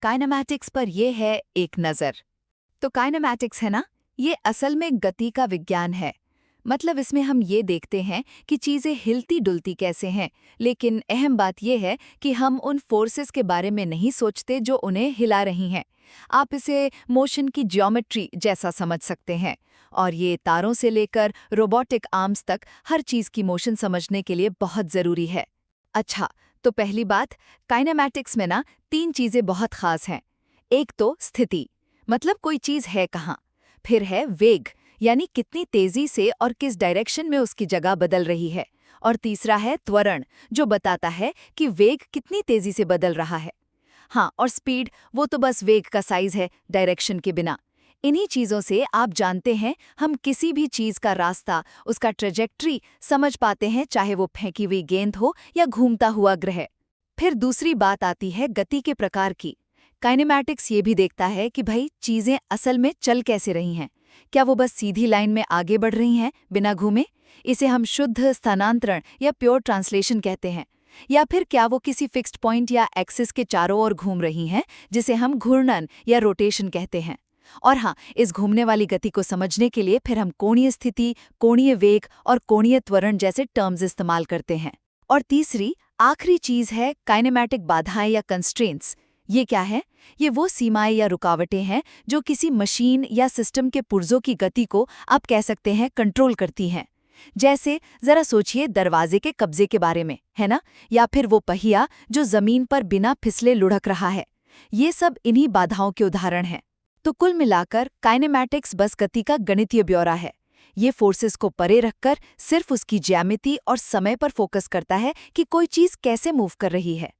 Kinematics पर ये है एक नज़र। तो काइनेमैटिक्स है ना, ये असल में गति का विज्ञान है। मतलब इसमें हम ये देखते हैं कि चीज़ें हिलती डुलती कैसे हैं, लेकिन अहम बात यह है कि हम उन फोर्सेस के बारे में नहीं सोचते जो उन्हें हिला रही हैं। आप इसे मोशन की ज्योमेट्री जैसा समझ सकते हैं। और ये तारों से लेकर रोबोटिक आर्म्स तक हर चीज़ की मोशन समझने के लिए बहुत ज़रूरी है। अच्छा, तो पहली बात, काइनेमैटिक्स में ना 3 चीज़ें बहुत ख़ास हैं। एक तो स्थिति, मतलब कोई चीज़ है कहाँ। फिर है वेग, यानी कितनी तेजी से और किस डायरेक्शन में उसकी जगह बदल रही है। और तीसरा है त्वरण, जो बताता है कि वेग कितनी तेजी से बदल रहा है। हाँ, और स्पीड, वो तो बस वेग का साइज है, डायरेक्शन के बिना। इन्हीं चीज़ों से आप जानते हैं हम किसी भी चीज़ का रास्ता, उसका ट्रेजेक्ट्री समझ पाते हैं, चाहे वो फेंकी हुई गेंद हो या घूमता हुआ ग्रह। फिर दूसरी बात आती है गति के प्रकार की। काइनेमैटिक्स ये भी देखता है कि भाई चीज़ें असल में चल कैसे रही हैं। क्या वो बस सीधी लाइन में आगे बढ़ रही हैं बिना घूमे? इसे हम शुद्ध स्थानांतरण या प्योर ट्रांसलेशन कहते हैं। या फिर क्या वो किसी फिक्स्ड पॉइंट या एक्सिस के चारों ओर घूम रही हैं, जिसे हम घूर्णन या रोटेशन कहते हैं। और हाँ, इस घूमने वाली गति को समझने के लिए फिर हम कोणीय स्थिति, कोणीय वेग और कोणीय त्वरण जैसे टर्म्स इस्तेमाल करते हैं। और तीसरी, आखिरी चीज़ है काइनेमैटिक बाधाएं या कंस्ट्रेंट्स। ये क्या है? ये वो सीमाएं या रुकावटें हैं जो किसी मशीन या सिस्टम के पुर्जों की गति को आप कह सकते हैं कंट्रोल करती हैं। जैसे जरा सोचिए दरवाजे के कब्जे के बारे में, है ना? या फिर वो पहिया जो जमीन पर बिना फिसले लुढ़क रहा है। ये सब इन्हीं बाधाओं के उदाहरण हैं। तो कुल मिलाकर काइनेमैटिक्स बस गति का गणितीय ब्यौरा है। ये फोर्सेस को परे रखकर सिर्फ उसकी ज्यामिति और समय पर फोकस करता है कि कोई चीज़ कैसे मूव कर रही है।